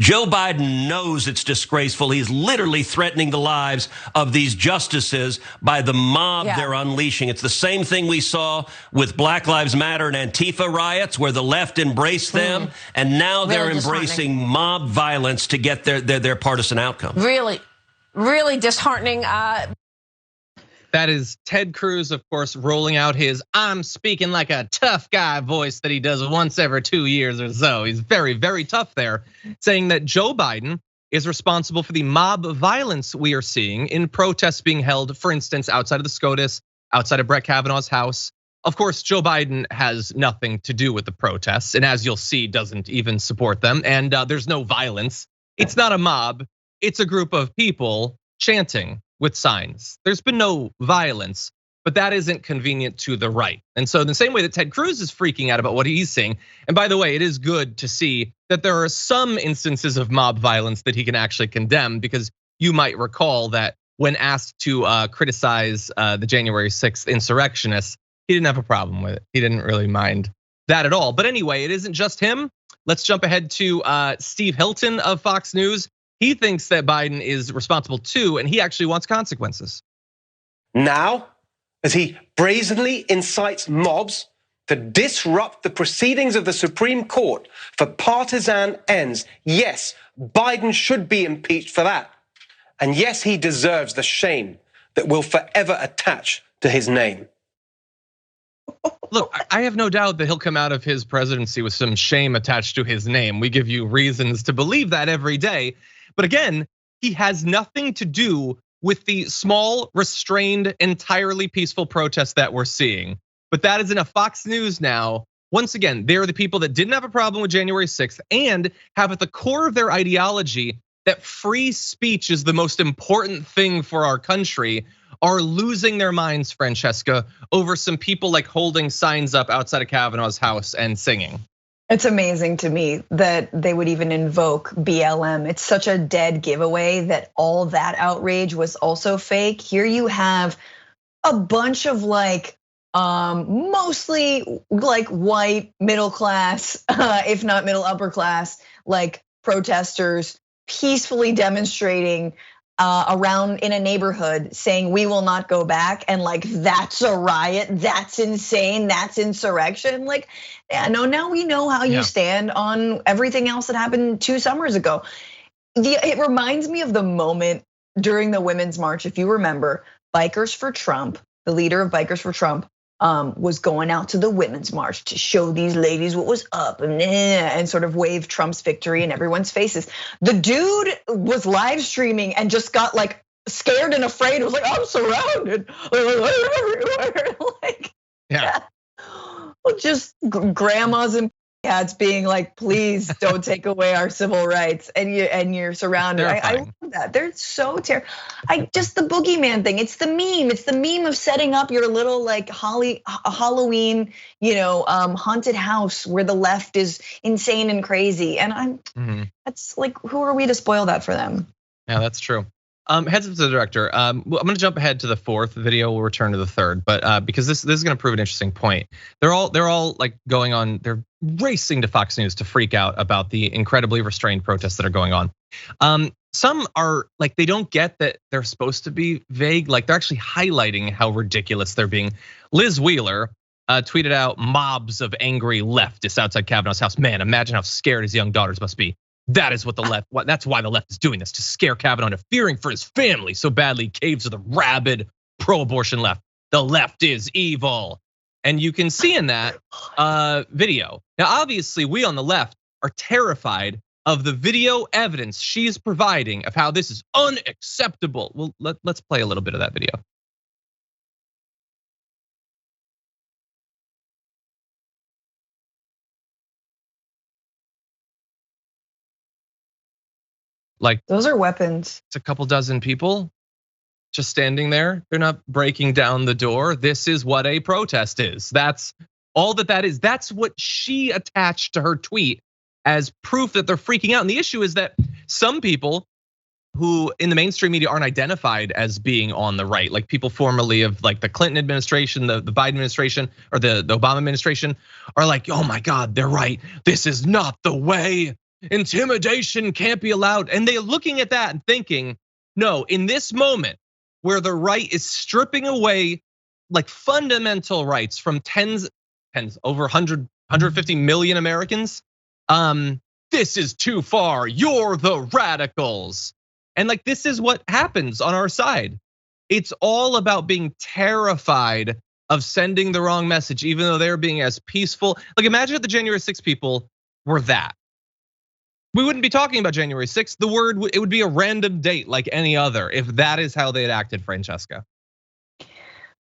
Joe Biden knows it's disgraceful. He's literally threatening the lives of these justices by the mob they're unleashing. It's the same thing we saw with Black Lives Matter and Antifa riots, where the left embraced them, and now they're embracing mob violence to get their partisan outcome. Really, really disheartening. That is Ted Cruz, of course, rolling out his "I'm speaking like a tough guy" voice that he does once every 2 years or so. He's very, very tough there, saying that Joe Biden is responsible for the mob violence we are seeing in protests being held, for instance, outside of the SCOTUS, outside of Brett Kavanaugh's house. Of course, Joe Biden has nothing to do with the protests, and as you'll see, doesn't even support them. And there's no violence. It's not a mob. It's a group of people chanting with signs. There's been no violence, but that isn't convenient to the right. And so in the same way that Ted Cruz is freaking out about what he's seeing, and by the way, it is good to see that there are some instances of mob violence that he can actually condemn, because you might recall that when asked to criticize the January 6th insurrectionists, he didn't have a problem with it. He didn't really mind that at all. But anyway, it isn't just him. Let's jump ahead to Steve Hilton of Fox News. He thinks that Biden is responsible too, and he actually wants consequences. Now, as he brazenly incites mobs to disrupt the proceedings of the Supreme Court for partisan ends, yes, Biden should be impeached for that. And yes, he deserves the shame that will forever attach to his name. Look, I have no doubt that he'll come out of his presidency with some shame attached to his name. We give you reasons to believe that every day. But again, he has nothing to do with the small, restrained, entirely peaceful protests that we're seeing. But that is enough. Fox News now, once again, they're the people that didn't have a problem with January 6th and have at the core of their ideology that free speech is the most important thing for our country, are losing their minds, Francesca, over some people like holding signs up outside of Kavanaugh's house and singing. It's amazing to me that they would even invoke BLM. It's such a dead giveaway that all that outrage was also fake. Here you have a bunch of mostly like white middle class, if not middle upper class, like protesters peacefully demonstrating around in a neighborhood saying we will not go back, and like that's a riot, that's insane, that's insurrection. Like, yeah, no, now we know how you stand on everything else that happened 2 summers ago. It reminds me of the moment during the Women's March, if you remember, Bikers for Trump, the leader of Bikers for Trump, was going out to the Women's March to show these ladies what was up and sort of wave Trump's victory in everyone's faces. The dude was live streaming and just got like scared and afraid. It was like, I'm surrounded. Like, just grandmas and cats being like, please don't take away our civil rights, and you're surrounded. I love that. They're so terrible. Just the boogeyman thing. It's the meme. It's the meme of setting up your little like Halloween, haunted house where the left is insane and crazy. And that's like, who are we to spoil that for them? Yeah, that's true. Heads up to the director. I'm gonna jump ahead to the 4th video. We'll return to the 3rd, but because this is gonna prove an interesting point. They're all like going on. They're racing to Fox News to freak out about the incredibly restrained protests that are going on. Some are like, they don't get that they're supposed to be vague. Like, they're actually highlighting how ridiculous they're being. Liz Wheeler tweeted out mobs of angry leftists outside Kavanaugh's house. Man, imagine how scared his young daughters must be. That is what the left, that's why the left is doing this, to scare Kavanaugh into fearing for his family so badly he caves to the rabid pro-abortion left. The left is evil. And you can see in that video. Now, obviously, we on the left are terrified of the video evidence she's providing of how this is unacceptable. Well, let's play a little bit of that video. Like, those are weapons. It's a couple dozen people just standing there. They're not breaking down the door. This is what a protest is. That's all that is. That's what she attached to her tweet as proof that they're freaking out. And the issue is that some people who in the mainstream media aren't identified as being on the right, like people formerly of like the Clinton administration, the Biden administration, or the Obama administration, are like, oh my God, they're right. This is not the way. intimidation can't be allowed. And they're looking at that and thinking, no, in this moment where the right is stripping away like fundamental rights from tens over 150 million Americans, this is too far. You're the radicals. And like, this is what happens on our side. It's all about being terrified of sending the wrong message, even though they're being as peaceful. Like, imagine if the January 6th people were that. We wouldn't be talking about January 6th. It would be a random date like any other if that is how they had acted, Francesca.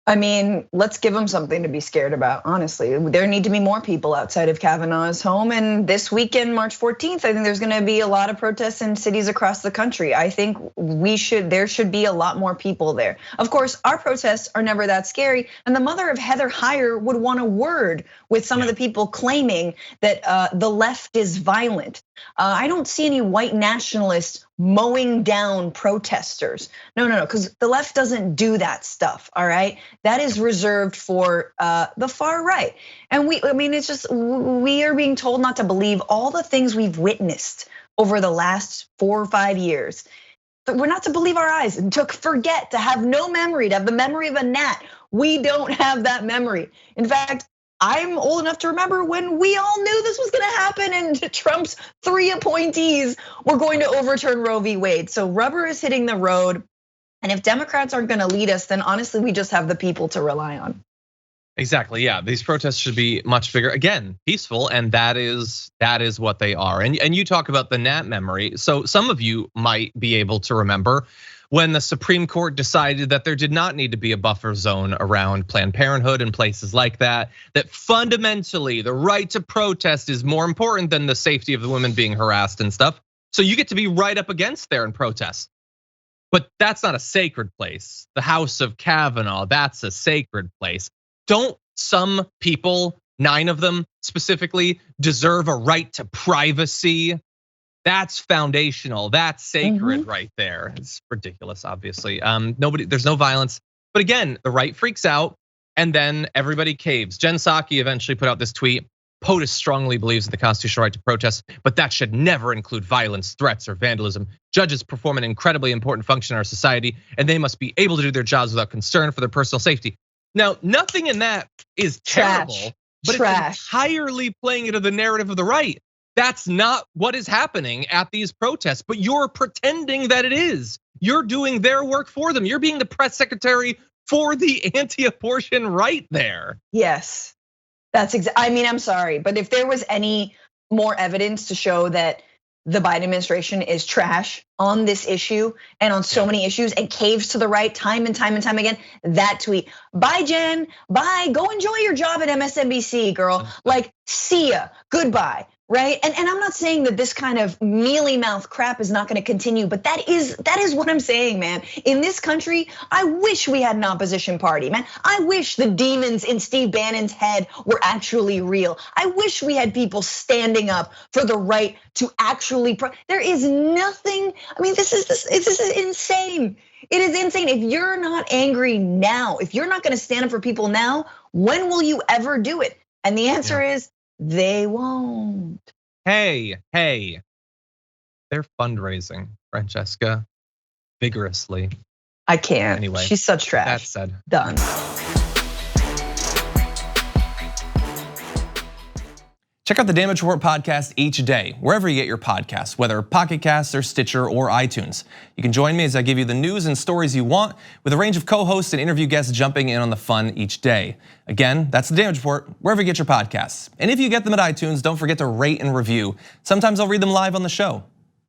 I mean, let's give them something to be scared about, honestly. There need to be more people outside of Kavanaugh's home. And this weekend, March 14th, I think there's gonna be a lot of protests in cities across the country. I think there should be a lot more people there. Of course, our protests are never that scary. And the mother of Heather Heyer would want a word with some of the people claiming that the left is violent. I don't see any white nationalists mowing down protesters. No, because the left doesn't do that stuff, all right? That is reserved for the far right. And it's just, we are being told not to believe all the things we've witnessed over the last 4 or 5 years. But we're not to believe our eyes, and to forget, to have no memory, to have the memory of a gnat. We don't have that memory. In fact, I'm old enough to remember when we all knew this was gonna happen and Trump's 3 appointees were going to overturn Roe v. Wade. So rubber is hitting the road. And if Democrats aren't gonna lead us, then honestly, we just have the people to rely on. Exactly, yeah. These protests should be much bigger, again, peaceful, and that is what they are. And you talk about the gnat memory. So some of you might be able to remember when the Supreme Court decided that there did not need to be a buffer zone around Planned Parenthood and places like that, that fundamentally the right to protest is more important than the safety of the women being harassed and stuff. So you get to be right up against there and protest. But that's not a sacred place. The House of Kavanaugh, that's a sacred place. Don't some people, 9 of them specifically, deserve a right to privacy? That's foundational, that's sacred right there. It's ridiculous, obviously. There's no violence. But again, the right freaks out and then everybody caves. Jen Psaki eventually put out this tweet. POTUS strongly believes in the constitutional right to protest, but that should never include violence, threats, or vandalism. Judges perform an incredibly important function in our society, and they must be able to do their jobs without concern for their personal safety. Now, nothing in that is terrible, but it's entirely playing into the narrative of the right. That's not what is happening at these protests, but you're pretending that it is. You're doing their work for them. You're being the press secretary for the anti-abortion right there. Yes, that's I mean, I'm sorry, but if there was any more evidence to show that the Biden administration is trash on this issue and on so many issues and caves to the right time and time and time again, that tweet, bye Jen, bye, go enjoy your job at MSNBC, girl. Like, see ya, goodbye. Right, and I'm not saying that this kind of mealy mouth crap is not going to continue, but that is what I'm saying, man. In this country, I wish we had an opposition party, man. I wish the demons in Steve Bannon's head were actually real. I wish we had people standing up for the right to actually. There is nothing. I mean, this is insane. It is insane. If you're not angry now, if you're not going to stand up for people now, when will you ever do it? And the answer is. They won't. Hey, they're fundraising, Francesca, vigorously. I can't. Anyway, she's such trash. That said, done. Check out the Damage Report podcast each day, wherever you get your podcasts, whether Pocket Casts or Stitcher or iTunes. You can join me as I give you the news and stories you want, with a range of co-hosts and interview guests jumping in on the fun each day. Again, that's the Damage Report, wherever you get your podcasts. And if you get them at iTunes, don't forget to rate and review. Sometimes I'll read them live on the show.